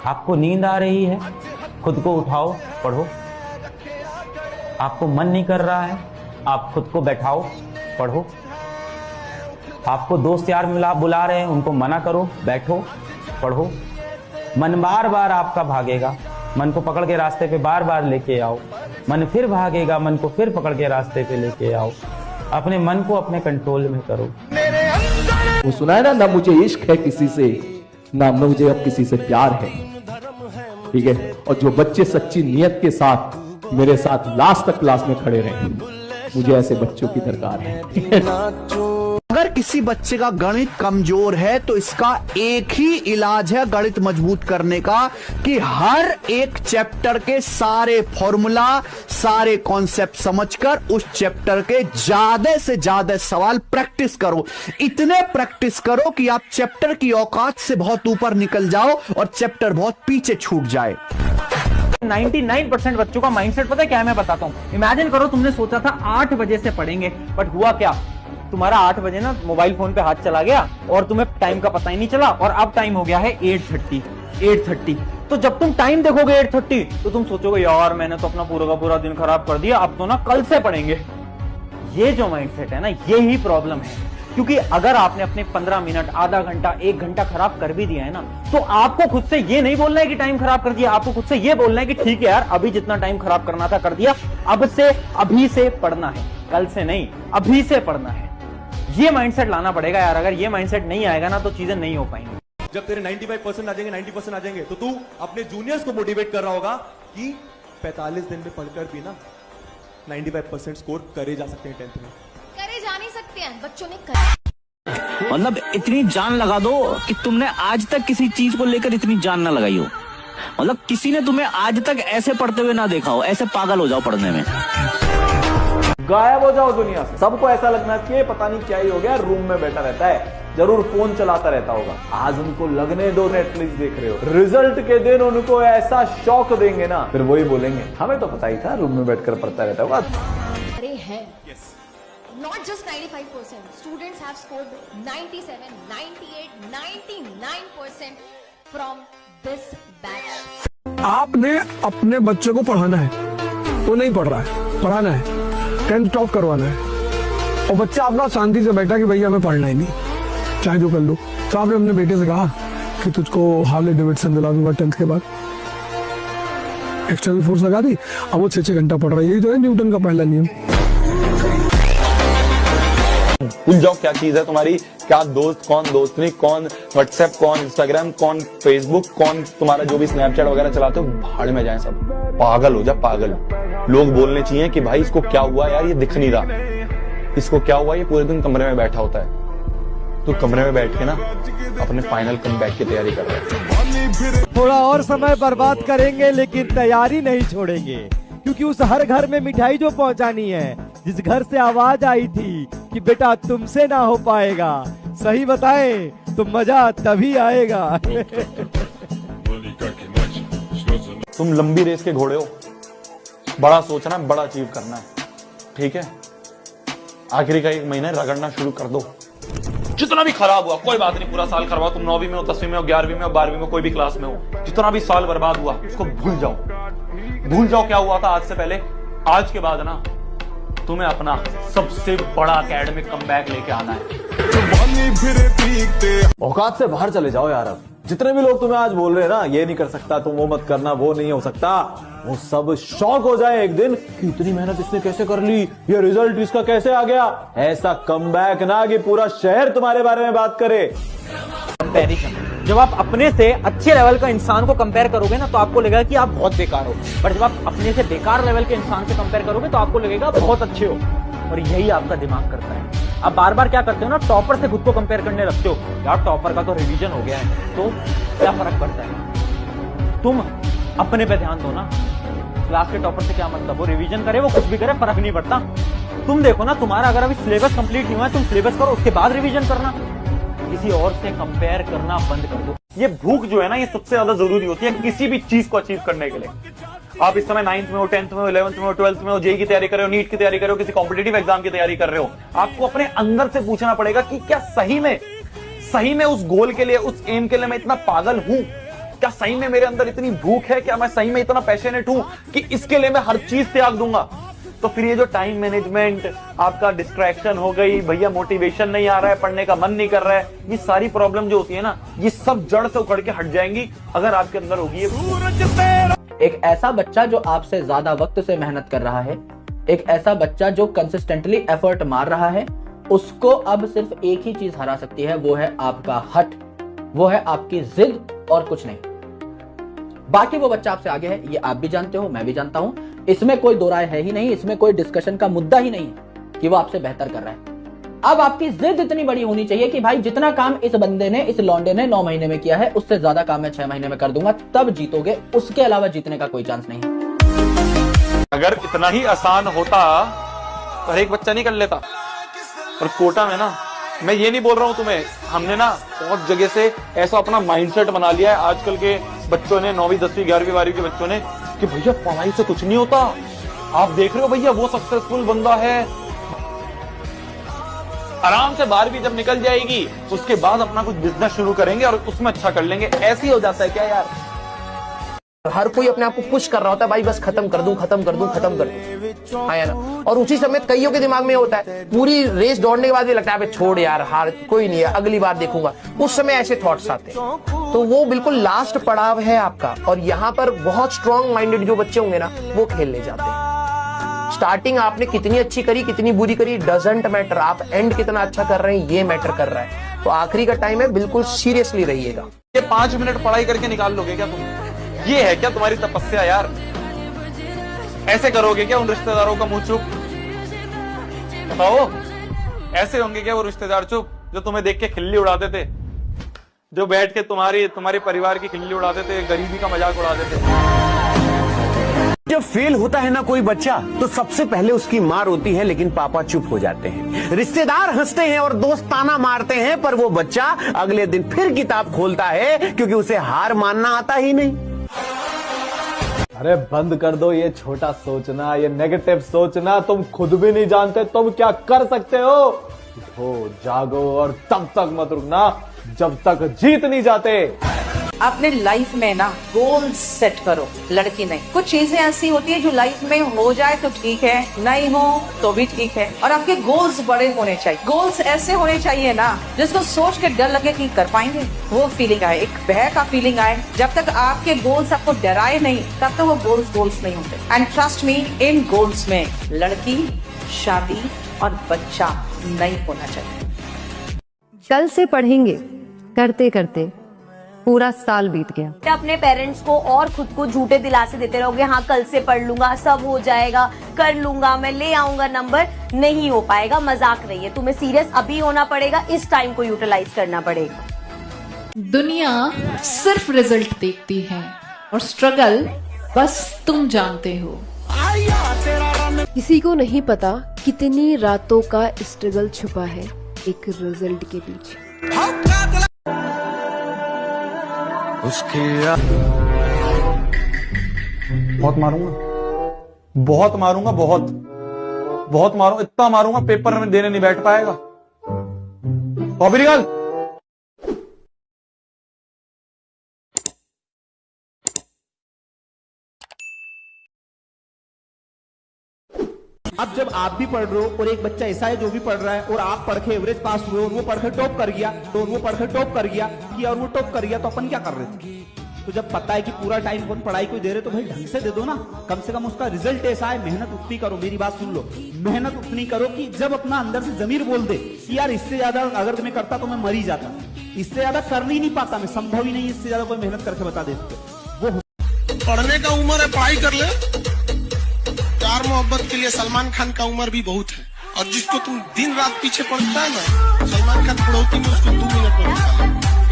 आपको नींद आ रही है, खुद को उठाओ, पढ़ो। आपको मन नहीं कर रहा है, आप खुद को बैठाओ, पढ़ो। आपको दोस्त यार बुला रहे हैं, उनको मना करो, बैठो, पढ़ो। मन बार बार आपका भागेगा, मन को पकड़ के रास्ते पे बार बार लेके आओ। मन फिर भागेगा, मन को फिर पकड़ के रास्ते पे लेके आओ। अपने मन को अपने कंट्रोल में करो। वो सुना है ना मुझे इश्क है किसी से, ना मुझे अब किसी से प्यार है। ठीक है, और जो बच्चे सच्ची नियत के साथ मेरे साथ लास्ट तक क्लास में खड़े रहे, मुझे ऐसे बच्चों की दरकार है। अगर किसी बच्चे का गणित कमजोर है तो इसका एक ही इलाज है गणित मजबूत करने का, कि हर एक चैप्टर के सारे फॉर्मूला, सारे कॉन्सेप्ट समझकर उस चैप्टर के ज्यादा से ज्यादा सवाल प्रैक्टिस करो। इतने प्रैक्टिस करो कि आप चैप्टर की औकात से बहुत ऊपर निकल जाओ और चैप्टर बहुत पीछे छूट जाए। 99% बच्चों का माइंडसेट पता है क्या है, मैं बताता हूं। इमेजिन करो तुमने सोचा था 8 बजे से पढ़ेंगे, बट हुआ क्या, तुम्हारा 8 बजे ना मोबाइल फोन पे हाथ चला गया और तुम्हें टाइम का पता ही नहीं चला, और अब टाइम हो गया है 8:30। तो जब तुम टाइम देखोगे 8:30 तो तुम सोचोगे यार मैंने तो अपना पूरा का पूरा दिन खराब कर दिया, अब तो ना कल से पढ़ेंगे। ये जो माइंडसेट है ना, ये ही प्रॉब्लम है। क्योंकि अगर आपने अपने 15 मिनट, आधा घंटा, 1 घंटा खराब कर भी दिया है ना, तो आपको खुद से ये नहीं बोलना है कि टाइम खराब कर दिया, आपको खुद से ये बोलना है कि ठीक है यार, अभी जितना टाइम खराब करना था कर दिया, अब से अभी से पढ़ना है, कल से नहीं, अभी से पढ़ना है। ये माइंडसेट लाना पड़ेगा यार। अगर ये माइंडसेट नहीं आएगा ना तो चीजें नहीं हो पाएंगी। जब तेरे 95% आ जाएंगे, 90% आ जाएंगे, तो तू अपने जूनियर्स को मोटिवेट कर रहा होगा कि 45 दिन में पढ़कर भी ना 95% स्कोर करे जा सकते हैं 10th में। करे जा नहीं सकते हैं, बच्चों ने करे। मतलब इतनी जान लगा दो कि तुमने आज तक किसी चीज को लेकर इतनी जान ना लगाई हो। मतलब किसी ने तुम्हें आज तक ऐसे पढ़ते हुए ना देखा हो, ऐसे पागल हो जाओ पढ़ने में। गायब हो जाओ दुनिया से। सबको ऐसा लगना चाहिए पता नहीं क्या ही हो गया, रूम में बैठा रहता है, जरूर फोन चलाता रहता होगा। आज उनको लगने दो नेटफ्लिक्स देख रहे हो, रिजल्ट के दिन उनको ऐसा शौक देंगे ना, फिर वही बोलेंगे हमें तो पता ही था, रूम में बैठकर पढ़ता रहता होगा। अरे है not just 95%, students have scored 97, 98, 99% from this batch. आपने अपने बच्चे को पढ़ाना है, वो नहीं पढ़ रहा है, पढ़ाना है, 10th टॉप करवाना है, और बच्चा अपना शांति से बैठा कि भैया हमें पढ़ना ही नहीं, चाहे जो कर लो। तो आपने अपने बेटे से कहा कि तुझको हार्ले डेविडसन दिला दूंगा 10th के बाद, एक्सटर्नल फोर्स लगा दी, अब वो 6 घंटा पढ़ रहा है। यही तो है न्यूटन का पहला नियम। भूल जाओ क्या चीज है तुम्हारी, क्या दोस्त, कौन दोस्त नहीं, कौन व्हाट्सएप, कौन इंस्टाग्राम, कौन फेसबुक, कौन तुम्हारा जो भी स्नैपचैट वगैरह चलाते हो, भाड़ में जाए सब। पागल हो जा, पागल। लोग बोलने चाहिए कि भाई इसको क्या हुआ यार, ये दिख नहीं रहा, इसको क्या हुआ, ये पूरे दिन कमरे में बैठा होता है। तो कमरे में बैठ के ना अपने फाइनल कमबैक की तैयारी कर रहे हैं। थोड़ा और समय बर्बाद करेंगे लेकिन तैयारी नहीं छोड़ेंगे, क्योंकि उस हर घर में मिठाई जो पहुंचानी है, जिस घर से आवाज आई थी कि बेटा तुमसे ना हो पाएगा, सही बताएं तो मजा तभी आएगा। तुम लंबी रेस के घोड़े हो, बड़ा सोचना है, बड़ा अचीव करना है, ठीक है। आखिरी का 1 महीना रगड़ना शुरू कर दो। जितना भी खराब हुआ कोई बात नहीं, पूरा साल करवाओ, तुम 9वीं में हो, 10वीं में हो, 11वीं में हो, 12वीं में, कोई भी क्लास में हो, जितना भी साल बर्बाद हुआ उसको भूल जाओ। भूल जाओ क्या हुआ था आज से पहले। आज के बाद ना तुम्हें अपना सबसे बड़ा एकेडमिक कमबैक लेके आना है। औकात से बाहर चले जाओ यार। अब जितने भी लोग तुम्हें आज बोल रहे हैं ना, ये नहीं कर सकता, तुम वो मत करना, वो नहीं हो सकता, वो सब शौक हो जाए एक दिन कि इतनी मेहनत इसने कैसे कर ली, ये रिजल्ट इसका कैसे आ गया। ऐसा कमबैक ना कि पूरा शहर तुम्हारे बारे में बात करे। कंपैरिजन, जब आप अपने से अच्छे लेवल का इंसान को कंपेयर करोगे ना, तो आपको लगेगा कि आप बहुत बेकार हो, बट जब आप अपने से बेकार लेवल के इंसान से कंपेयर करोगे तो आपको लगेगा बहुत अच्छे हो। और यही आपका दिमाग करता है। आप बार बार क्या करते हो ना, टॉपर से खुद को कंपेयर करने लगते हो, यार टॉपर का तो रिवीजन हो गया है, तो क्या फर्क पड़ता है। तुम अपने पे ध्यान दो ना, क्लास के टॉपर से क्या मतलब, वो रिवीजन करे, वो कुछ भी करे, फर्क नहीं पड़ता। तुम देखो ना, तुम्हारा अगर अभी सिलेबस कंप्लीट नहीं हुआ है, तुम सिलेबस करो, उसके बाद रिवीजन करना। किसी और से कंपेयर करना बंद कर दो। ये भूख जो है ना, ये सबसे ज्यादा जरूरी होती है किसी भी चीज को अचीव करने के लिए। आप इस समय 9th में हो, 10th में हो, 11th में हो, 12th में हो, जेईई की तैयारी कर रहे हो, नीट की तैयारी कर रहे हो, किसी कॉम्पिटिटिव एग्जाम की तैयारी कर रहे हो, आपको अपने अंदर से पूछना पड़ेगा कि क्या सही में उस गोल के लिए, उस एम के लिए मैं इतना पागल हूं, क्या सही में मेरे अंदर इतनी भूख है? क्या मैं सही में इतना पैशनेट हूं कि इसके लिए मैं हर चीज त्याग दूंगा? तो फिर ये जो टाइम मैनेजमेंट, आपका डिस्ट्रैक्शन हो गई, भैया मोटिवेशन नहीं आ रहा है, पढ़ने का मन नहीं कर रहा है, ये सारी प्रॉब्लम जो होती है ना, ये सब जड़ से उखड़ के हट जाएंगी अगर आपके अंदर होगी ये। एक ऐसा बच्चा जो आपसे ज्यादा वक्त से मेहनत कर रहा है, एक ऐसा बच्चा जो कंसिस्टेंटली एफर्ट मार रहा है, उसको अब सिर्फ एक ही चीज हरा सकती है, वो है आपका हट, वो है आपकी जिद और कुछ नहीं। बाकी वो बच्चा आपसे आगे है, ये आप भी जानते हो, मैं भी जानता हूं, इसमें कोई दो राय है ही नहीं, इसमें कोई डिस्कशन का मुद्दा ही नहीं है कि वो आपसे बेहतर कर रहा है। अब आपकी जिद इतनी बड़ी होनी चाहिए कि भाई जितना काम इस बंदे ने, इस लौंडे ने 9 महीने में किया है, उससे ज्यादा काम मैं 6 महीने में कर दूंगा, तब जीतोगे, उसके अलावा जीतने का कोई चांस नहीं है। अगर इतना ही आसान होता तो हर एक बच्चा नहीं कर लेता। और कोटा में ना, मैं ये नहीं बोल रहा हूं तुम्हें, हमने ना बहुत जगह से ऐसा अपना माइंडसेट बना लिया है आजकल के बच्चों ने, 9वीं 10वीं 11वीं 12वीं के बच्चों ने, कि भैया पढ़ाई से कुछ नहीं होता। आप देख रहे हो भैया वो सक्सेसफुल बंदा है, आराम से 12वीं जब निकल जाएगी उसके बाद अपना कुछ बिजनेस शुरू करेंगे और उसमें अच्छा कर लेंगे। ऐसे ही हो जाता है क्या यार? हर कोई अपने आप को पुश कर रहा होता है, भाई बस खत्म कर दूं, खत्म कर दूं, खत्म कर दूं, हाँ या ना? और उसी समय कईयों के दिमाग में होता है, पूरी रेस दौड़ने के बाद भी लगता है छोड़ यार, हार कोई नहीं है, अगली बार देखूंगा, उस समय ऐसे थॉट्स आते हैं। तो वो बिल्कुल लास्ट पड़ाव है आपका, और यहाँ पर बहुत स्ट्रॉन्ग माइंडेड जो बच्चे होंगे ना, वो खेलने जाते हैं। स्टार्टिंग आपने कितनी अच्छी करी, कितनी बुरी करी, डजंट मैटर, आप एंड कितना अच्छा कर रहे हैं ये मैटर कर रहा है। तो आखिरी का टाइम है, बिल्कुल सीरियसली रहिएगा। ये 5 मिनट पढ़ाई करके निकाल लोगे क्या तुम? ये है क्या तुम्हारी तपस्या यार? ऐसे करोगे क्या उन रिश्तेदारों का मुंह चुप? बताओ, ऐसे होंगे क्या वो रिश्तेदार चुप जो तुम्हें देख के खिल्ली उड़ाते थे, जो बैठ के तुम्हारे परिवार की खिल्ली उड़ाते थे, गरीबी का मजाक उड़ाते थे? जब फेल होता है ना कोई बच्चा, तो सबसे पहले उसकी मां रोती है, लेकिन पापा चुप हो जाते हैं, रिश्तेदार हंसते हैं और दोस्त ताना मारते हैं, पर वो बच्चा अगले दिन फिर किताब खोलता है, क्योंकि उसे हार मानना आता ही नहीं। अरे बंद कर दो ये छोटा सोचना, ये नेगेटिव सोचना, तुम खुद भी नहीं जानते तुम क्या कर सकते हो। उठो, जागो और तब तक मत रुकना जब तक जीत नहीं जाते। अपने लाइफ में ना गोल्स सेट करो, लड़की नहीं। कुछ चीजें ऐसी होती है जो लाइफ में हो जाए तो ठीक है, नहीं हो तो भी ठीक है, और आपके गोल्स बड़े होने चाहिए। गोल्स ऐसे होने चाहिए ना जिसको सोच के डर लगे कि कर पाएंगे, वो फीलिंग आए, एक भय का फीलिंग आए। जब तक आपके गोल्स आपको डराए नहीं, तब तक वो गोल्स नहीं होते। And trust me, in goals में लड़की, शादी और बच्चा नहीं होना चाहिए। कल से पढ़ेंगे करते करते पूरा साल बीत गया। अपने पेरेंट्स को और खुद को झूठे दिलासे देते रहोगे, हाँ कल से पढ़ लूंगा, सब हो जाएगा, कर लूंगा, मैं ले आऊंगा नंबर, नहीं हो पाएगा। मजाक नहीं है, तुम्हें सीरियस अभी होना पड़ेगा, इस टाइम को यूटिलाइज करना पड़ेगा। दुनिया सिर्फ रिजल्ट देखती है और स्ट्रगल बस तुम जानते हो। किसी को नहीं पता कितनी रातों का स्ट्रगल छुपा है एक रिजल्ट के पीछे। बहुत मारूंगा, बहुत मारूंगा, बहुत मारूंगा, इतना मारूंगा पेपर में देने नहीं बैठ पाएगा। निकाल। अब जब आप भी पढ़ रहे हो और एक बच्चा ऐसा है जो भी पढ़ रहा है और आप पढ़ के एवरेज पास हुए और वो पढ़ के टॉप कर गया, तो वो पढ़ के टॉप कर गया और वो टॉप कर गया, तो अपन क्या कर रहे थे? तो जब पता है कि पूरा टाइम अपन पढ़ाई को दे रहे तो भाई ढंग से दे दो ना, कम से कम उसका रिजल्ट ऐसा है। मेहनत उतनी करो, मेरी बात सुन लो, मेहनत उतनी करो कि जब अपना अंदर से जमीर बोल दे कि यार इससे ज्यादा अगर मैं करता तो मैं मर ही जाता, इससे ज्यादा कर नहीं पाता मैं, संभव ही नहीं इससे ज्यादा कोई मेहनत करके बता दे। वो पढ़ने का उम्र है, पढ़ाई कर ले। प्यार मोहब्बत के लिए सलमान खान का उम्र भी बहुत है, और जिसको तुम दिन रात पीछे पड़ता है ना, सलमान खान बुढ़ौती में उसको 2 मिनट में